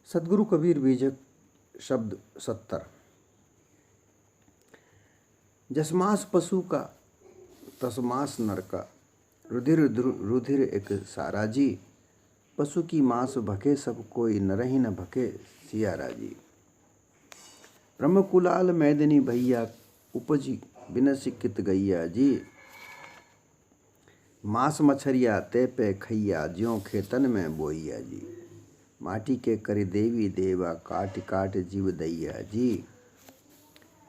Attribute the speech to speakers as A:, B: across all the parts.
A: सदगुरु कबीर बीजक शब्द 70। जसमास पशु का तसमास नर का, रुधिर रुधिर एक सारा जी। पशु की मांस भखे सब कोई, नरहि न भखे सिया राजी। ब्रह्म कुलाल मैदनी भैया, उपजी बिनसि कित गैया जी। मांस मछरिया ते पे खैया, ज्यों खेतन में बोइया जी। माटी के करि देवी देवा, काट काट जीव दैया जी।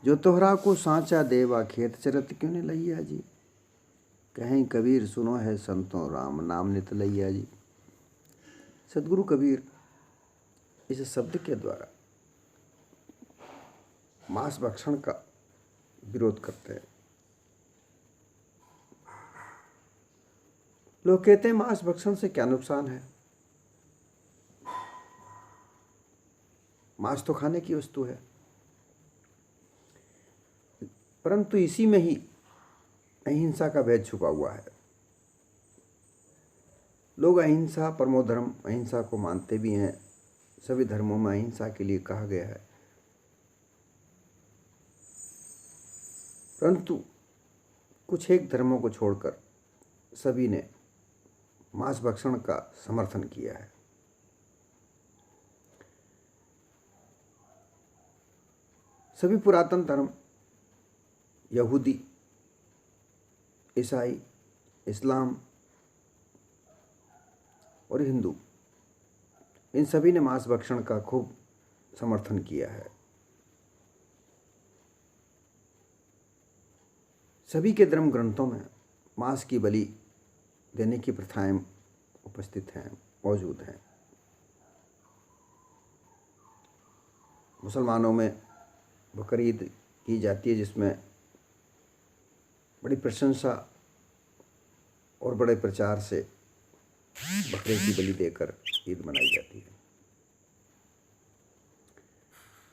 A: जो तोहरा को सांचा देवा, खेत चरत क्यों ने लैया जी। कहीं कबीर सुनो है संतों, राम नाम नित लैया जी। सदगुरु कबीर इस शब्द के द्वारा मांस भक्षण का विरोध करते हैं। लोग कहते हैं मांस भक्षण से क्या नुकसान है, मांस तो खाने की वस्तु है। परंतु इसी में ही अहिंसा का भेद छुपा हुआ है। लोग अहिंसा परमो धर्म, अहिंसा को मानते भी हैं। सभी धर्मों में अहिंसा के लिए कहा गया है। परंतु कुछ एक धर्मों को छोड़कर सभी ने मांस भक्षण का समर्थन किया है। सभी पुरातन धर्म, यहूदी, ईसाई, इस्लाम और हिंदू, इन सभी ने मांस भक्षण का खूब समर्थन किया है। सभी के धर्म ग्रंथों में मांस की बलि देने की प्रथाएं उपस्थित हैं, मौजूद हैं। मुसलमानों में बकरीद की जाती है, जिसमें बड़ी प्रशंसा और बड़े प्रचार से बकरे की बलि देकर ईद मनाई जाती है।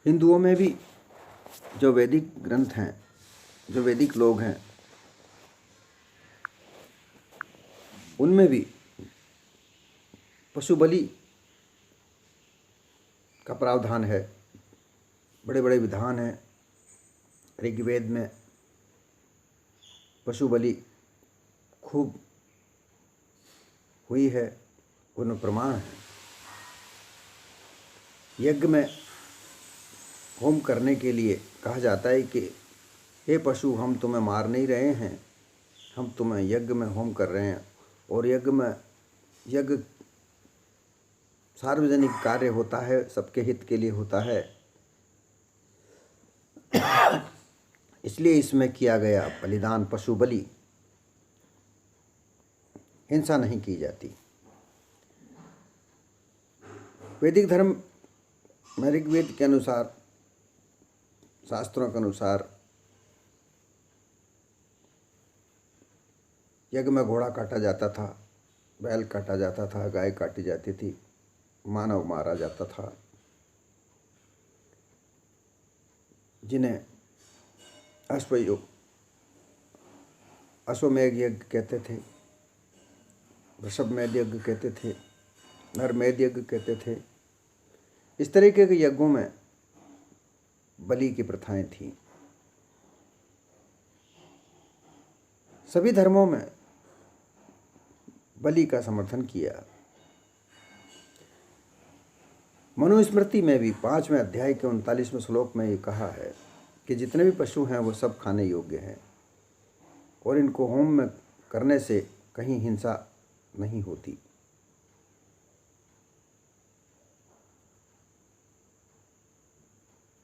A: हिंदुओं में भी जो वैदिक ग्रंथ हैं, जो वैदिक लोग हैं, उनमें भी पशु बलि का प्रावधान है। बड़े बड़े विधान हैं। ऋग्वेद में पशु बलि खूब हुई है, उन प्रमाण है। यज्ञ में होम करने के लिए कहा जाता है कि हे पशु, हम तुम्हें मार नहीं रहे हैं, हम तुम्हें यज्ञ में होम कर रहे हैं। और यज्ञ सार्वजनिक कार्य होता है, सबके हित के लिए होता है। इसलिए इसमें किया गया बलिदान पशु बलि। हिंसा नहीं की जाती। वैदिक धर्म में ऋग्वेद के अनुसार, शास्त्रों के अनुसार, यज्ञ में घोड़ा काटा जाता था, बैल काटा जाता था, गाय काटी जाती थी, मानव मारा जाता था, जिन्हें अश्वमेध यज्ञ कहते थे, वृषभमेध यज्ञ कहते थे, नरमेध यज्ञ कहते थे। इस तरीके के यज्ञों में बलि की प्रथाएं थीं। सभी धर्मों में बलि का समर्थन किया। मनुस्मृति में भी 5वें अध्याय के 39वें श्लोक में ये कहा है कि जितने भी पशु हैं वो सब खाने योग्य हैं और इनको होम में करने से कहीं हिंसा नहीं होती।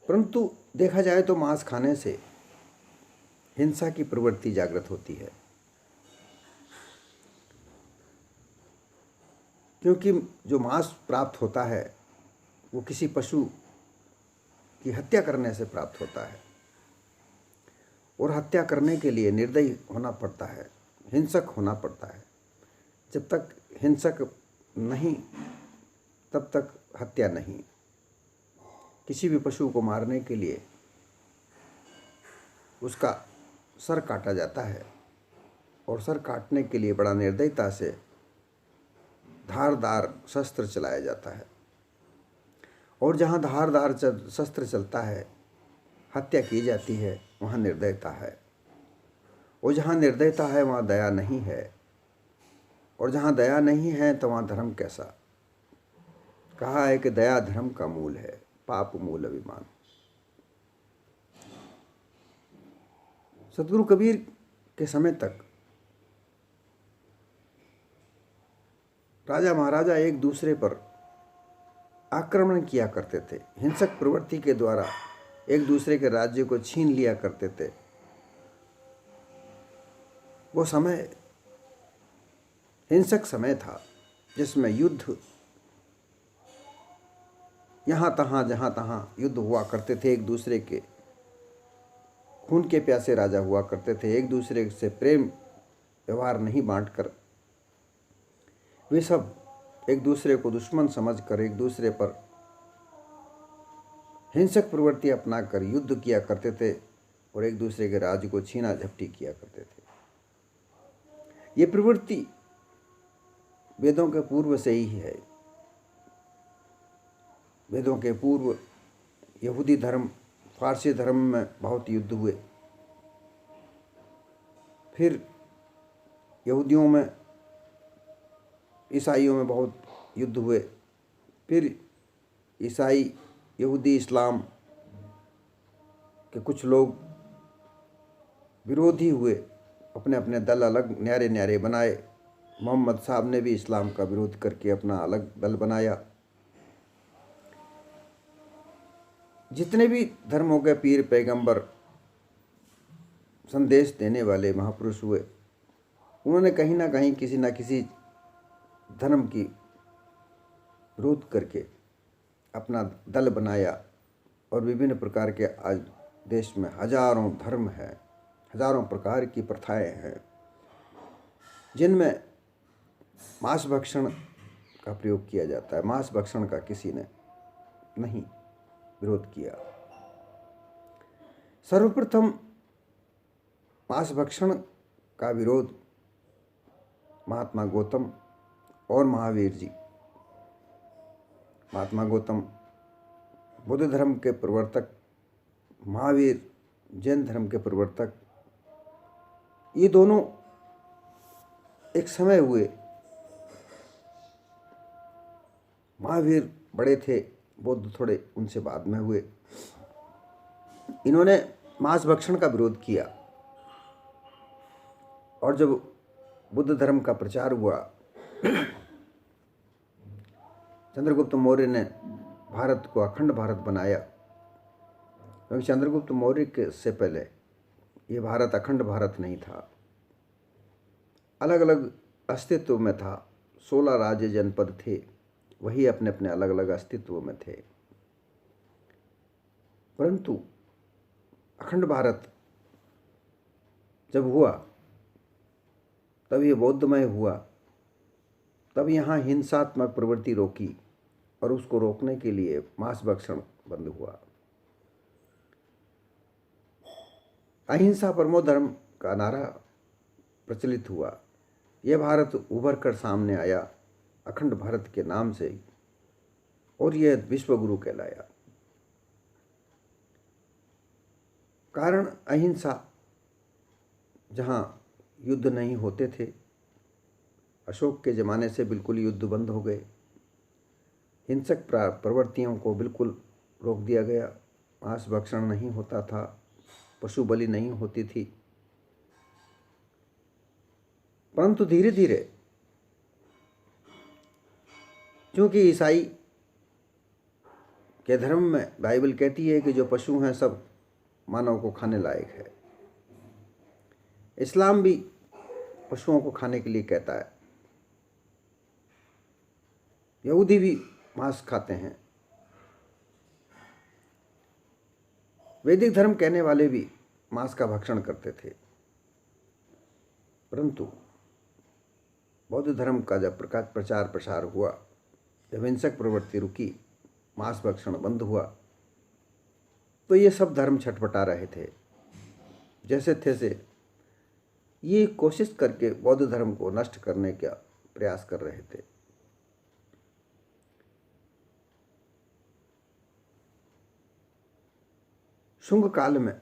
A: परंतु देखा जाए तो मांस खाने से हिंसा की प्रवृत्ति जागृत होती है, क्योंकि जो मांस प्राप्त होता है वो किसी पशु की हत्या करने से प्राप्त होता है। और हत्या करने के लिए निर्दयी होना पड़ता है, हिंसक होना पड़ता है। जब तक हिंसक नहीं तब तक हत्या नहीं। किसी भी पशु को मारने के लिए उसका सर काटा जाता है और सर काटने के लिए बड़ा निर्दयता से धारदार शस्त्र चलाया जाता है। और जहाँ धारदार शस्त्र चलता है, हत्या की जाती है, वहाँ निर्दयता है। और जहाँ निर्दयता है वहाँ दया नहीं है। और जहाँ दया नहीं है तो वहाँ धर्म कैसा। कहा है कि दया धर्म का मूल है, पाप मूल अभिमान। सतगुरु कबीर के समय तक राजा महाराजा एक दूसरे पर आक्रमण किया करते थे, हिंसक प्रवृत्ति के द्वारा एक दूसरे के राज्य को छीन लिया करते थे। वो समय हिंसक समय था जिसमें युद्ध यहाँ तहाँ जहाँ तहाँ युद्ध हुआ करते थे। एक दूसरे के खून के प्यासे राजा हुआ करते थे, एक दूसरे से प्रेम व्यवहार नहीं बांटकर वे सब एक दूसरे को दुश्मन समझकर एक दूसरे पर हिंसक प्रवृत्ति अपनाकर युद्ध किया करते थे और एक दूसरे के राज्य को छीना झपटी किया करते थे। ये प्रवृत्ति वेदों के पूर्व से ही है। वेदों के पूर्व यहूदी धर्म, फारसी धर्म में बहुत युद्ध हुए। फिर यहूदियों में, ईसाइयों में बहुत युद्ध हुए। फिर ईसाई, यहूदी, इस्लाम के कुछ लोग विरोधी हुए, अपने अपने दल अलग न्यारे न्यारे बनाए। मोहम्मद साहब ने भी इस्लाम का विरोध करके अपना अलग दल बनाया। जितने भी धर्मों के पीर, पैगंबर, संदेश देने वाले महापुरुष हुए, उन्होंने कहीं ना कहीं किसी न किसी धर्म की विरोध करके अपना दल बनाया। और विभिन्न प्रकार के आज देश में हजारों धर्म हैं, हजारों प्रकार की प्रथाएं हैं, जिनमें मांस भक्षण का प्रयोग किया जाता है। मांस भक्षण का किसी ने नहीं विरोध किया। सर्वप्रथम मांस भक्षण का विरोध महात्मा गौतम और महावीर जी, महात्मा गौतम बुद्ध धर्म के प्रवर्तक, महावीर जैन धर्म के प्रवर्तक, ये दोनों एक समय हुए। महावीर बड़े थे, बुद्ध थोड़े उनसे बाद में हुए। इन्होंने मांस भक्षण का विरोध किया। और जब बुद्ध धर्म का प्रचार हुआ, चंद्रगुप्त मौर्य ने भारत को अखंड भारत बनाया। क्योंकि चंद्रगुप्त मौर्य के से पहले ये भारत अखंड भारत नहीं था, अलग अलग अस्तित्व में था। 16 राज्य जनपद थे, वही अपने अपने अलग अलग अस्तित्व में थे। परंतु अखंड भारत जब हुआ तब ये बौद्धमय हुआ। तब यहाँ हिंसात्मक प्रवृत्ति रोकी और उसको रोकने के लिए मांस भक्षण बंद हुआ। अहिंसा परमो धर्म का नारा प्रचलित हुआ। यह भारत उभर कर सामने आया अखंड भारत के नाम से, और यह विश्वगुरु कहलाया। कारण अहिंसा, जहाँ युद्ध नहीं होते थे। अशोक के ज़माने से बिल्कुल युद्ध बंद हो गए। हिंसक प्रवृत्तियों को बिल्कुल रोक दिया गया। मांस भक्षण नहीं होता था, पशु बलि नहीं होती थी। परंतु धीरे धीरे, क्योंकि ईसाई के धर्म में बाइबल कहती है कि जो पशु हैं सब मानव को खाने लायक है। इस्लाम भी पशुओं को खाने के लिए कहता है। यहूदी भी मांस खाते हैं। वैदिक धर्म कहने वाले भी मांस का भक्षण करते थे। परंतु बौद्ध धर्म का जब प्रचार प्रसार हुआ, जब हिंसक प्रवृत्ति रुकी, मांस भक्षण बंद हुआ, तो ये सब धर्म छटपटा रहे थे। जैसे थे ये कोशिश करके बौद्ध धर्म को नष्ट करने का प्रयास कर रहे थे। शुंग काल में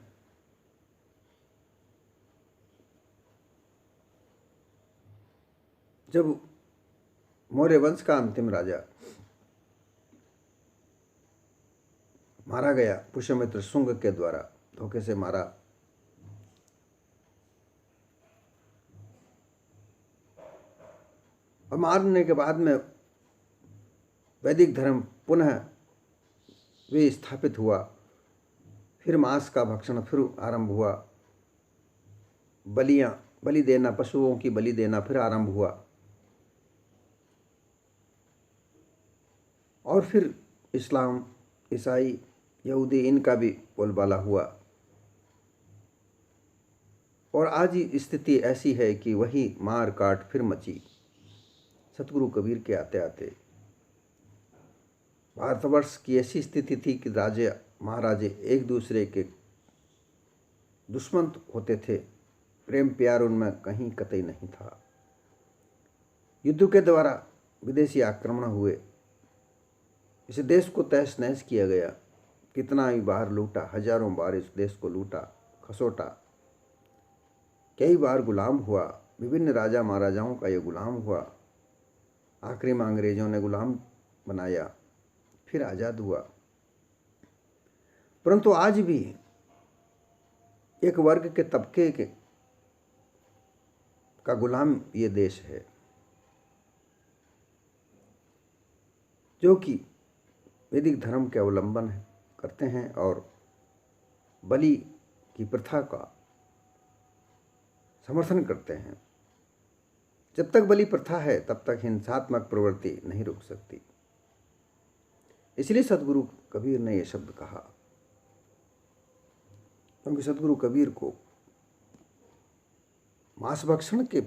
A: जब मौर्य वंश का अंतिम राजा मारा गया, पुष्यमित्र शुंग के द्वारा धोखे से मारा, और मारने के बाद में वैदिक धर्म पुनः विस्थापित हुआ। फिर मांस का भक्षण फिर आरंभ हुआ, बलि देना, पशुओं की बलि देना फिर आरंभ हुआ। और फिर इस्लाम, ईसाई, यहूदी, इनका भी बोलबाला हुआ। और आज ही स्थिति ऐसी है कि वही मार काट फिर मची। सतगुरु कबीर के आते आते भारतवर्ष की ऐसी स्थिति थी कि राजे महाराजे एक दूसरे के दुश्मन होते थे, प्रेम प्यार उनमें कहीं कतई नहीं था। युद्ध के द्वारा विदेशी आक्रमण हुए, इस देश को तहस नहस किया गया। कितना ही बार लूटा, हजारों बार इस देश को लूटा, खसोटा, कई बार गुलाम हुआ, विभिन्न राजा महाराजाओं का ये गुलाम हुआ। आखिरी में अंग्रेजों ने गुलाम बनाया, फिर आज़ाद हुआ। परंतु आज भी एक वर्ग के तबके के का गुलाम ये देश है, जो कि वैदिक धर्म के अवलंबन करते हैं और बलि की प्रथा का समर्थन करते हैं। जब तक बलि प्रथा है तब तक हिंसात्मक प्रवृत्ति नहीं रुक सकती। इसलिए सदगुरु कबीर ने यह शब्द कहा, क्योंकि सदगुरु कबीर को मांस भक्षण के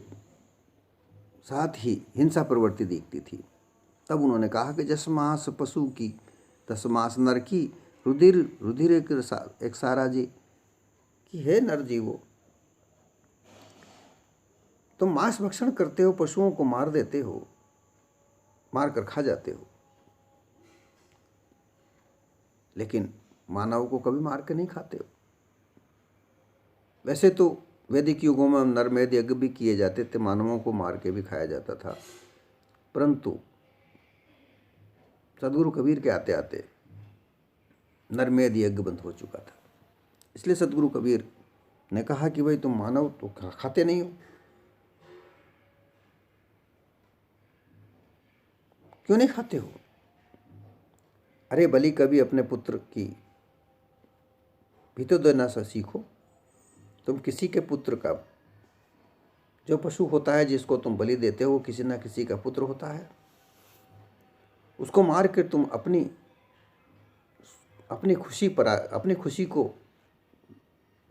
A: साथ ही हिंसा प्रवृत्ति दिखती थी। तब उन्होंने कहा कि जस मांस पशु की तस मांस नर की, रुधिर एक सारा जी कि हे नर जीवो, तुम मांस भक्षण करते हो, पशुओं को मार देते हो, मार कर खा जाते हो, लेकिन मानव को कभी मार के नहीं खाते हो। वैसे तो वैदिक युगों में नरमेध यज्ञ भी किए जाते थे, मानवों को मार के भी खाया जाता था, परंतु सदगुरु कबीर के आते आते नरमेध यज्ञ बंद हो चुका था। इसलिए सदगुरु कबीर ने कहा कि भाई तुम मानव तो खाते नहीं हो, क्यों नहीं खाते हो? अरे बलि कभी अपने पुत्र की भी तो देना सा सीखो। तुम किसी के पुत्र का, जो पशु होता है जिसको तुम बलि देते हो, वो किसी ना किसी का पुत्र होता है। उसको मार कर तुम अपनी खुशी को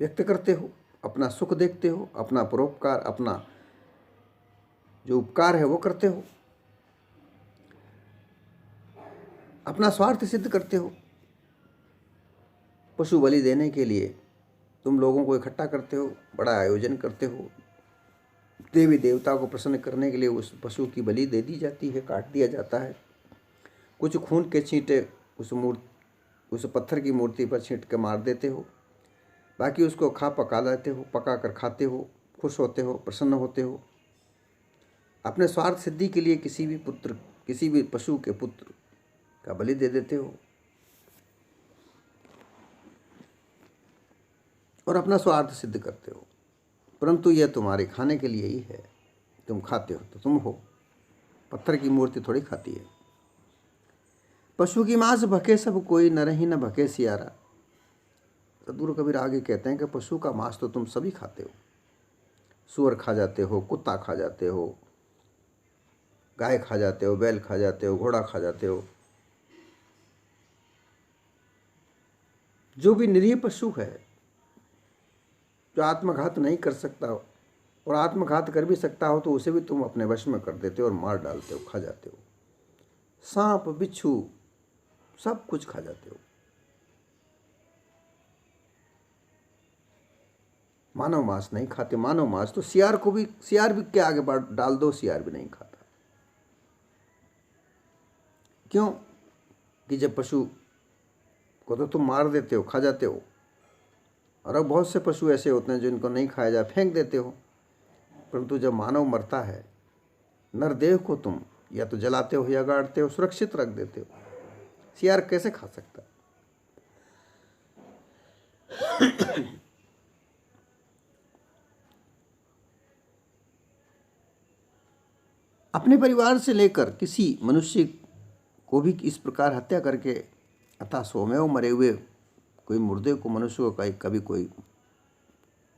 A: व्यक्त करते हो, अपना सुख देखते हो, अपना परोपकार, अपना जो उपकार है वो करते हो, अपना स्वार्थ सिद्ध करते हो। पशु बलि देने के लिए तुम लोगों को इकट्ठा करते हो, बड़ा आयोजन करते हो, देवी देवता को प्रसन्न करने के लिए उस पशु की बलि दे दी जाती है, काट दिया जाता है। कुछ खून के छींटे उस पत्थर की मूर्ति पर छींट के मार देते हो, बाकी उसको पका लेते हो, पका कर खाते हो, खुश होते हो, प्रसन्न होते हो। अपने स्वार्थ सिद्धि के लिए किसी भी पशु के पुत्र का बलि दे देते हो और अपना स्वार्थ सिद्ध करते हो, परंतु यह तुम्हारे खाने के लिए ही है। तुम खाते हो तो तुम हो, पत्थर की मूर्ति थोड़ी खाती है। पशु की मांस भके सब कोई, नरहि न भके सियारा। सदगुरु कबीर आगे कहते हैं कि पशु का मांस तो तुम सभी खाते हो। सूअर खा जाते हो, कुत्ता खा जाते हो, गाय खा जाते हो, बैल खा जाते हो, घोड़ा खा जाते हो। जो भी निरीह पशु है, जो आत्मघात नहीं कर सकता हो और आत्मघात कर भी सकता हो, तो उसे भी तुम अपने वश में कर देते हो और मार डालते हो, खा जाते हो। सांप, बिच्छू सब कुछ खा जाते हो। मानव मांस नहीं खाते। मानव मांस तो सियार भी के आगे डाल दो, सियार भी नहीं खाता। क्यों? कि जब पशु को तो तुम मार देते हो, खा जाते हो, और अब बहुत से पशु ऐसे होते हैं जिनको नहीं खाया जाए, फेंक देते हो, परंतु जब मानव मरता है, नरदेह को तुम या तो जलाते हो या गाड़ते हो, सुरक्षित रख देते हो। सियार कैसे खा सकता? अपने परिवार से लेकर किसी मनुष्य को भी इस प्रकार हत्या करके, अतः स्वमेव मरे हुए कोई मुर्दे को मनुष्य को कभी कोई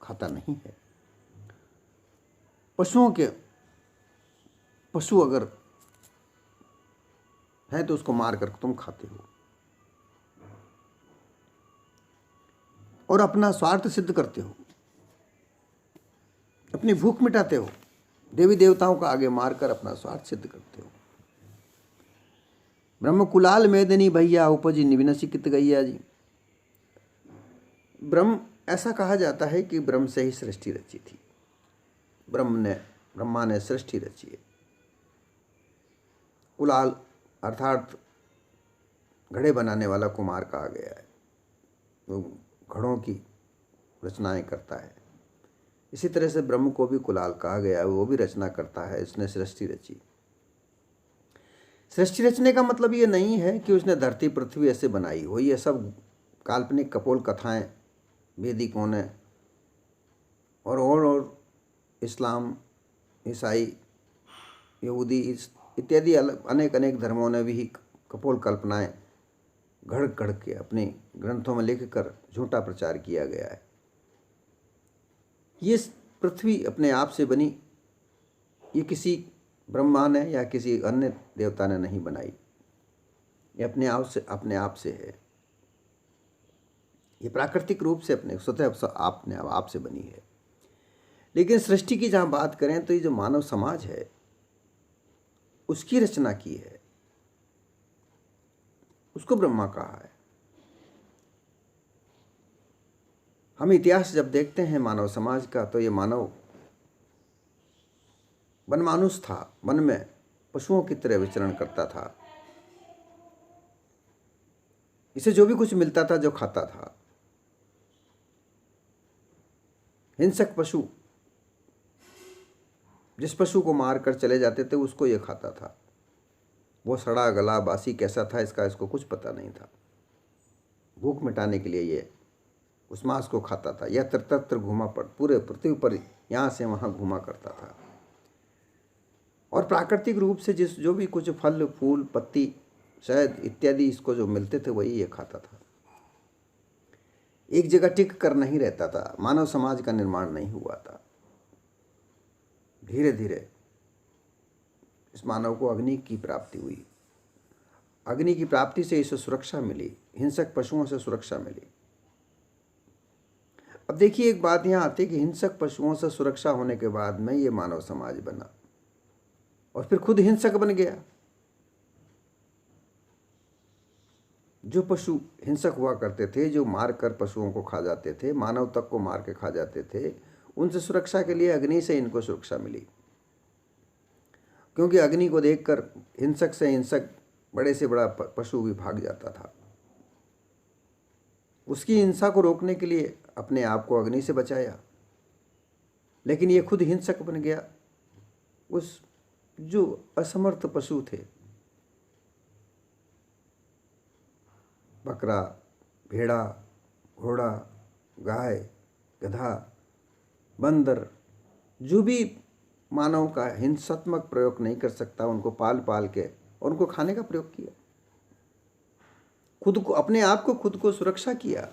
A: खाता नहीं है। पशु अगर है तो उसको मार कर तुम खाते हो और अपना स्वार्थ सिद्ध करते हो, अपनी भूख मिटाते हो, देवी देवताओं का आगे मारकर अपना स्वार्थ सिद्ध करते हो। ब्रह्म कुलाल मेदिनी भैया उपजी निविनसी कित गैया जी। ब्रह्म, ऐसा कहा जाता है कि ब्रह्म से ही सृष्टि रची थी। ब्रह्मा ने सृष्टि रची है। कुलाल अर्थात घड़े बनाने वाला कुमार कहा गया है, वो घड़ों की रचनाएं करता है। इसी तरह से ब्रह्म को भी कुलाल कहा गया है, वो भी रचना करता है। इसने सृष्टि रची। सृष्टि रचने का मतलब ये नहीं है कि उसने धरती पृथ्वी ऐसे बनाई हो, ये सब काल्पनिक कपोल कथाएं वेदिकों ने और इस्लाम, ईसाई, यहूदी इत्यादि अनेक अनेक धर्मों ने भी कपोल कल्पनाएं घड़ घड़ के अपने ग्रंथों में लिखकर झूठा प्रचार किया गया है। ये पृथ्वी अपने आप से बनी, ये किसी ब्रह्मा ने या किसी अन्य देवता ने नहीं बनाई, ये अपने आप से है। ये प्राकृतिक रूप से अपने स्वतः अपने आप से बनी है। लेकिन सृष्टि की जहाँ बात करें तो ये जो मानव समाज है उसकी रचना की है, उसको ब्रह्मा कहा है। हम इतिहास जब देखते हैं मानव समाज का तो ये मानव वनमानुष था, वन में पशुओं की तरह विचरण करता था। इसे जो भी कुछ मिलता था जो खाता था। हिंसक पशु जिस पशु को मार कर चले जाते थे उसको ये खाता था। वो सड़ा गला बासी कैसा था इसको कुछ पता नहीं था। भूख मिटाने के लिए ये उस मांस को खाता था। यह तरतर घूमा पूरे पृथ्वी पर यहाँ से वहाँ घूमा करता था। और प्राकृतिक रूप से जो भी कुछ फल फूल पत्ती शहद इत्यादि इसको जो मिलते थे वही ये खाता था। एक जगह टिक कर नहीं रहता था। मानव समाज का निर्माण नहीं हुआ था। धीरे धीरे इस मानव को अग्नि की प्राप्ति हुई। अग्नि की प्राप्ति से इसे सुरक्षा मिली, हिंसक पशुओं से सुरक्षा मिली। अब देखिए एक बात यहाँ आती है कि हिंसक पशुओं से सुरक्षा होने के बाद में ये मानव समाज बना और फिर खुद हिंसक बन गया। जो पशु हिंसक हुआ करते थे, जो मार कर पशुओं को खा जाते थे, मानव तक को मार के खा जाते थे, उनसे सुरक्षा के लिए अग्नि से इनको सुरक्षा मिली। क्योंकि अग्नि को देखकर हिंसक से हिंसक बड़े से बड़ा पशु भी भाग जाता था। उसकी हिंसा को रोकने के लिए अपने आप को अग्नि से बचाया, लेकिन ये खुद हिंसक बन गया। उस जो असमर्थ पशु थे, बकरा, भेड़ा, घोड़ा, गाय, गधा, बंदर, जो भी मानव का हिंसात्मक प्रयोग नहीं कर सकता, उनको पाल पाल के और उनको खाने का प्रयोग किया। खुद को अपने आप को खुद को सुरक्षा किया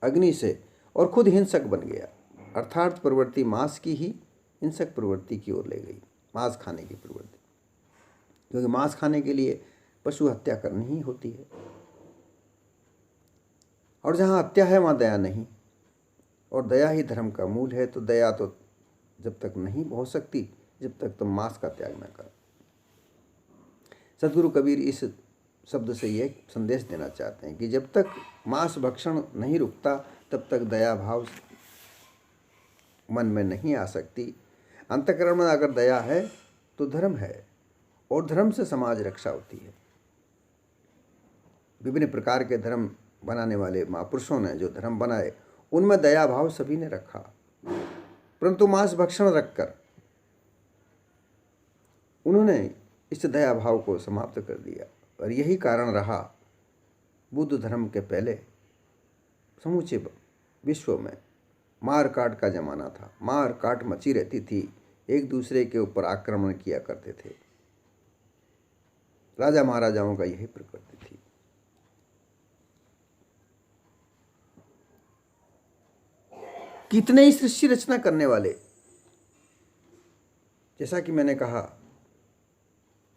A: अग्नि से और खुद हिंसक बन गया। अर्थात प्रवृत्ति मांस की ही हिंसक प्रवृत्ति की ओर ले गई, मांस खाने की प्रवृत्ति। क्योंकि मांस खाने के लिए पशु हत्या करनी ही होती है, और जहाँ हत्या है वहाँ दया नहीं, और दया ही धर्म का मूल है। तो दया तो जब तक नहीं हो सकती जब तक तुम मांस का त्याग न करो। सदगुरु कबीर इस शब्द से ये संदेश देना चाहते हैं कि जब तक मांस भक्षण नहीं रुकता तब तक दया भाव मन में नहीं आ सकती। अंतःकरण में अगर दया है तो धर्म है, और धर्म से समाज रक्षा होती है। विभिन्न प्रकार के धर्म बनाने वाले महापुरुषों ने जो धर्म बनाए उनमें दया भाव सभी ने रखा, परंतु मांस भक्षण रखकर उन्होंने इस दया भाव को समाप्त कर दिया। और यही कारण रहा बुद्ध धर्म के पहले समूचे विश्व में मार काट का जमाना था। मार काट मची रहती थी, एक दूसरे के ऊपर आक्रमण किया करते थे। राजा महाराजाओं का यही प्रकृति थी। कितने ही सृष्टि रचना करने वाले, जैसा कि मैंने कहा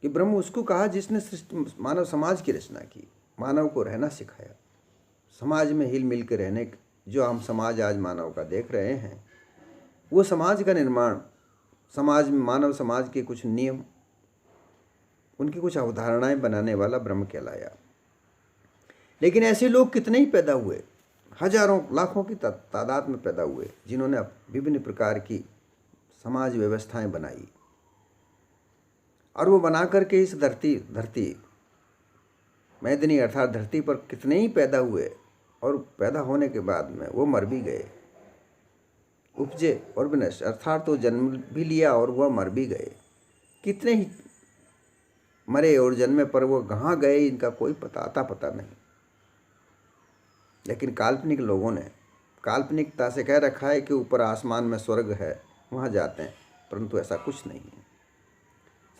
A: कि ब्रह्म उसको कहा जिसने मानव समाज की रचना की, मानव को रहना सिखाया, समाज में हिल मिल के रहने। जो हम समाज आज मानव का देख रहे हैं, वो समाज का निर्माण, समाज में मानव समाज के कुछ नियम, उनकी कुछ अवधारणाएं बनाने वाला ब्रह्म कहलाया। लेकिन ऐसे लोग कितने ही पैदा हुए, हजारों लाखों की तादाद में पैदा हुए, जिन्होंने विभिन्न प्रकार की समाज व्यवस्थाएं बनाई। और वो बना करके इस धरती मैदनी अर्थात धरती पर कितने ही पैदा हुए, और पैदा होने के बाद में वो मर भी गए। उपजे और विनश अर्थात तो जन्म भी लिया और वह मर भी गए। कितने ही मरे और जन्मे, पर वो कहाँ गए इनका कोई पता नहीं। लेकिन काल्पनिक लोगों ने काल्पनिकता से कह रखा है कि ऊपर आसमान में स्वर्ग है, वहाँ जाते हैं, परंतु ऐसा कुछ नहीं है।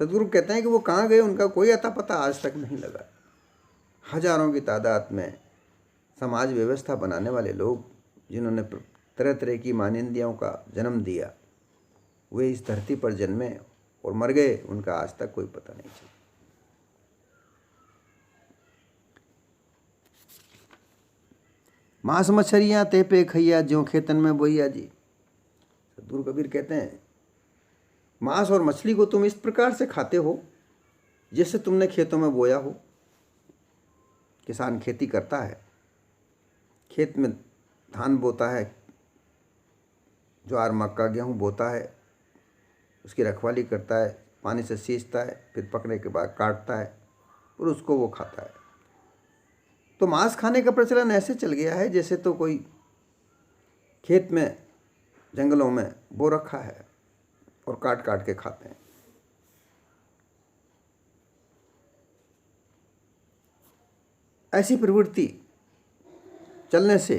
A: सदगुरु कहते हैं कि वो कहाँ गए उनका कोई अता पता आज तक नहीं लगा। हजारों की तादाद में समाज व्यवस्था बनाने वाले लोग, जिन्होंने तरह तरह की मानिंदियों का जन्म दिया, वे इस धरती पर जन्मे और मर गए, उनका आज तक कोई पता नहीं चला। मांस मछलियाँ ते पे खैया, ज्यों खेतन में बोइया जी। सदगुरु कबीर कहते हैं, मांस और मछली को तुम इस प्रकार से खाते हो जैसे तुमने खेतों में बोया हो। किसान खेती करता है, खेत में धान बोता है, ज्वार मक्का गेहूँ बोता है, उसकी रखवाली करता है, पानी से सींचता है, फिर पकने के बाद काटता है और उसको वो खाता है। तो मांस खाने का प्रचलन ऐसे चल गया है जैसे तो कोई खेत में जंगलों में बो रखा है और काट काट के खाते हैं। ऐसी प्रवृत्ति चलने से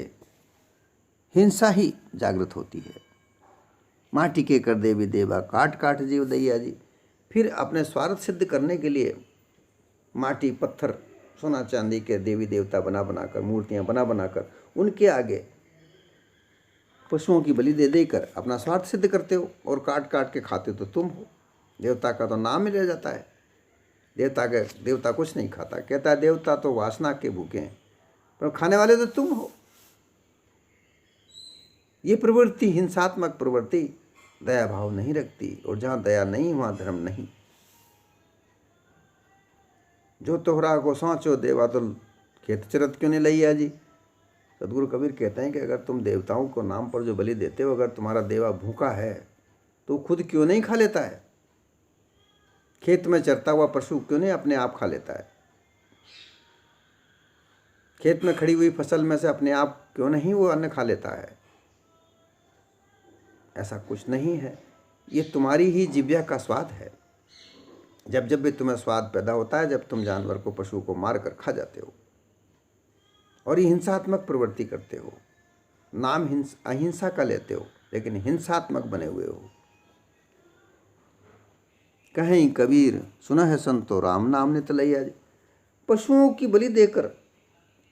A: हिंसा ही जागृत होती है। माटी के कर देवी देवा, काट काट जीव दैया जी। फिर अपने स्वार्थ सिद्ध करने के लिए माटी, पत्थर, सोना चांदी के देवी देवता बना बनाकर, मूर्तियां बना बनाकर उनके आगे पशुओं की बलि दे देकर अपना स्वार्थ सिद्ध करते हो, और काट काट के खाते तो तुम हो। देवता का तो नाम ही रह जाता है। देवता कुछ नहीं खाता, कहता है देवता तो वासना के भूखे हैं, पर खाने वाले तो तुम हो। ये प्रवृत्ति, हिंसात्मक प्रवृत्ति, दया भाव नहीं रखती, और जहाँ दया नहीं वहाँ धर्म नहीं। जो तोहरा को सांचो देवा तो खेत चरत क्यों नहीं लैया जी। सदगुरु कबीर कहते हैं कि अगर तुम देवताओं को नाम पर जो बलि देते हो, अगर तुम्हारा देवा भूखा है तो खुद क्यों नहीं खा लेता है। खेत में चरता हुआ पशु क्यों नहीं अपने आप खा लेता है। खेत में खड़ी हुई फसल में से अपने आप क्यों नहीं वो अन्न खा लेता है। ऐसा कुछ नहीं है, ये तुम्हारी ही जिह्वा का स्वाद है। जब जब भी तुम्हें स्वाद पैदा होता है, जब तुम जानवर को, पशु को मार कर खा जाते हो और ये हिंसात्मक प्रवृत्ति करते हो। नाम अहिंसा का लेते हो, लेकिन हिंसात्मक बने हुए हो। कहीं कबीर सुना है संतो, राम नाम नित लैया जी। पशुओं की बलि देकर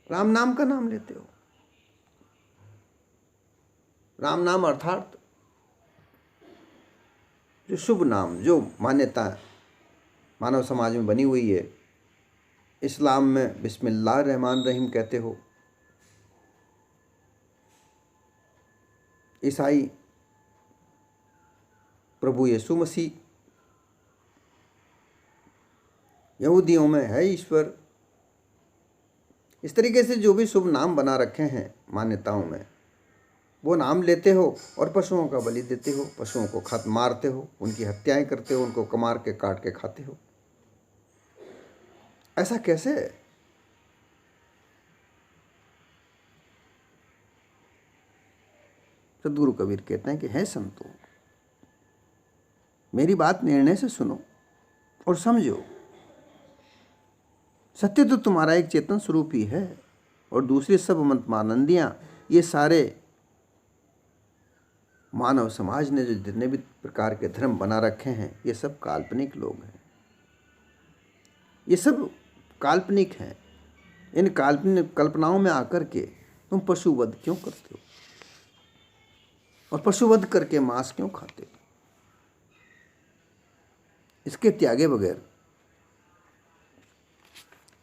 A: राम नाम का नाम लेते हो। राम नाम अर्थात जो शुभ नाम, जो मान्यता मानव समाज में बनी हुई है। इस्लाम में बिस्मिल्लाह रहमान रहीम कहते हो, ईसाई प्रभु यीशु मसीह, यहूदियों में है ईश्वर। इस तरीके से जो भी शुभ नाम बना रखे हैं मान्यताओं में, वो नाम लेते हो और पशुओं का बलि देते हो, पशुओं को मारते हो, उनकी हत्याएं करते हो, उनको मार के काट के खाते हो। ऐसा कैसे है। सदगुरु कबीर कहते हैं कि हे संतो, मेरी बात निर्णय से सुनो और समझो, सत्य तो तुम्हारा एक चेतन स्वरूप ही है और दूसरी सब मंतमानंदियां, ये सारे मानव समाज ने जो जितने भी प्रकार के धर्म बना रखे हैं, ये सब काल्पनिक लोग हैं, ये सब काल्पनिक हैं। इन काल्पनिक कल्पनाओं में आकर के तुम पशुवध क्यों करते हो और पशुवध करके मांस क्यों खाते हो? इसके त्यागे बगैर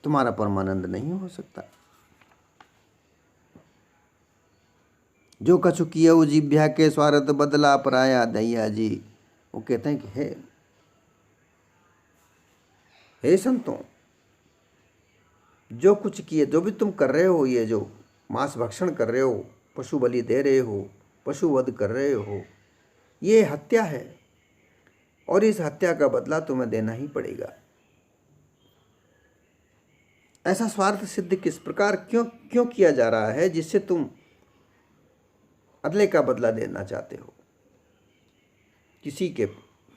A: तुम्हारा परमानंद नहीं हो सकता। जो कछु किया जीभ्या के स्वार्थ बदला पराया दैया जी। वो कहते हैं कि हे संतों, जो कुछ किए, जो भी तुम कर रहे हो, ये जो मांस भक्षण कर रहे हो, पशु बलि दे रहे हो, पशुवध कर रहे हो, ये हत्या है और इस हत्या का बदला तुम्हें देना ही पड़ेगा। ऐसा स्वार्थ सिद्ध किस प्रकार क्यों किया जा रहा है जिससे तुम अदले का बदला देना चाहते हो? किसी के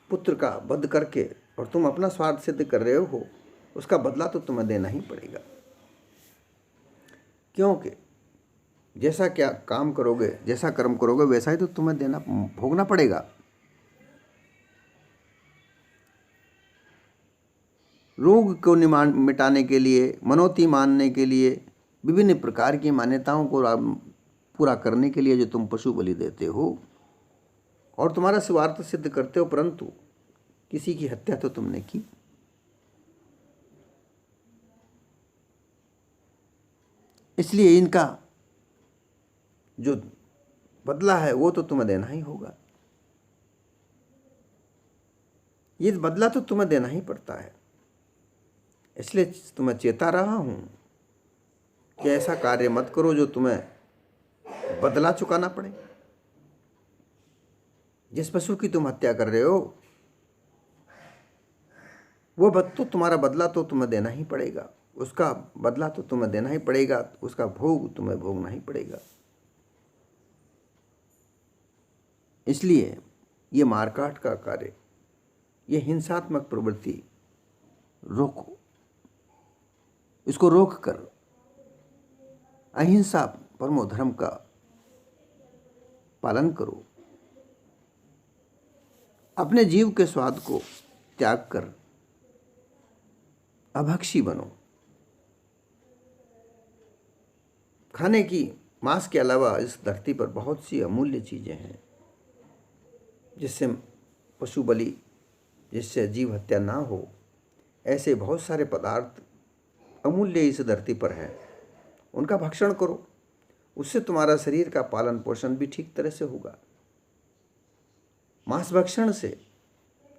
A: पुत्र का वध करके और तुम अपना स्वार्थ सिद्ध कर रहे हो, उसका बदला तो तुम्हें देना ही पड़ेगा, क्योंकि जैसा क्या काम करोगे, जैसा कर्म करोगे, वैसा ही तो तुम्हें देना भोगना पड़ेगा। रोग को मिटाने के लिए, मनोती मानने के लिए, विभिन्न प्रकार की मान्यताओं को पूरा करने के लिए जो तुम पशु बलि देते हो और तुम्हारा स्वार्थ सिद्ध करते हो, परंतु किसी की हत्या तो तुमने की। इसलिए इनका जो बदला है वो तो तुम्हें देना ही होगा। ये बदला तो तुम्हें देना ही पड़ता है। इसलिए तुम्हें चेता रहा हूं कि ऐसा कार्य मत करो जो तुम्हें बदला चुकाना पड़े। जिस पशु की तुम हत्या कर रहे हो, वो तो तुम्हारा बदला तो तुम्हें देना ही पड़ेगा, उसका बदला तो तुम्हें देना ही पड़ेगा, उसका भोग तुम्हें भोगना ही पड़ेगा। इसलिए ये मारकाट का कार्य, ये हिंसात्मक प्रवृत्ति रोको, इसको रोक कर अहिंसा परमो धर्म का पालन करो। अपने जीव के स्वाद को त्याग कर अभक्षी बनो। खाने की मांस के अलावा इस धरती पर बहुत सी अमूल्य चीजें हैं जिससे पशु बलि, जिससे जीव हत्या ना हो। ऐसे बहुत सारे पदार्थ अमूल्य इस धरती पर हैं, उनका भक्षण करो। उससे तुम्हारा शरीर का पालन पोषण भी ठीक तरह से होगा। मांस भक्षण से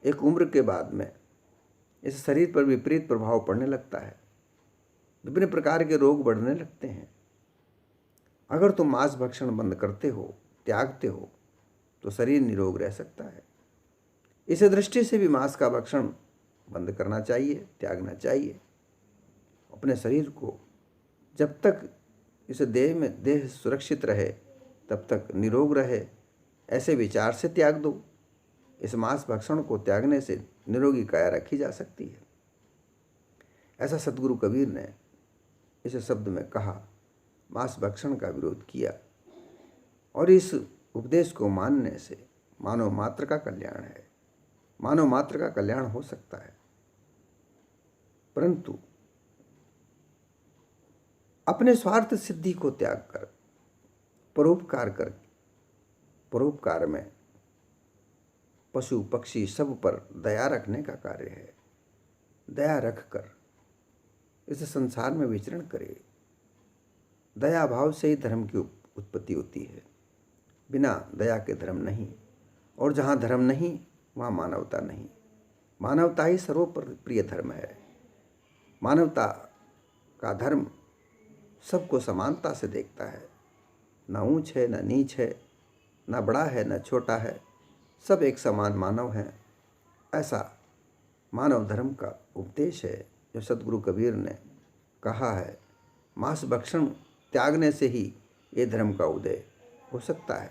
A: एक उम्र के बाद में इस शरीर पर विपरीत प्रभाव पड़ने लगता है, विभिन्न प्रकार के रोग बढ़ने लगते हैं। अगर तुम मांस भक्षण बंद करते हो, त्यागते हो, तो शरीर निरोग रह सकता है। इस दृष्टि से भी मांस का भक्षण बंद करना चाहिए, त्यागना चाहिए। अपने शरीर को जब तक इस देह सुरक्षित रहे तब तक निरोग रहे, ऐसे विचार से त्याग दो। इस मांस भक्षण को त्यागने से निरोगी काया रखी जा सकती है। ऐसा सदगुरु कबीर ने इस शब्द में कहा, मांस भक्षण का विरोध किया। और इस उपदेश को मानने से मानव मात्र का कल्याण है, मानव मात्र का कल्याण हो सकता है। परंतु अपने स्वार्थ सिद्धि को त्याग कर परोपकार में पशु पक्षी सब पर दया रखने का कार्य है। दया रखकर इस संसार में विचरण करे। दया भाव से ही धर्म की उत्पत्ति होती है, बिना दया के धर्म नहीं। और जहाँ धर्म नहीं वहाँ मानवता नहीं। मानवता ही सर्वप्रिय धर्म है। मानवता का धर्म सबको समानता से देखता है, न ऊंच है न नीच है, न बड़ा है न छोटा है, सब एक समान मानव हैं। ऐसा मानव धर्म का उपदेश है जो सदगुरु कबीर ने कहा है। मांस भक्षण त्यागने से ही ये धर्म का उदय हो सकता है।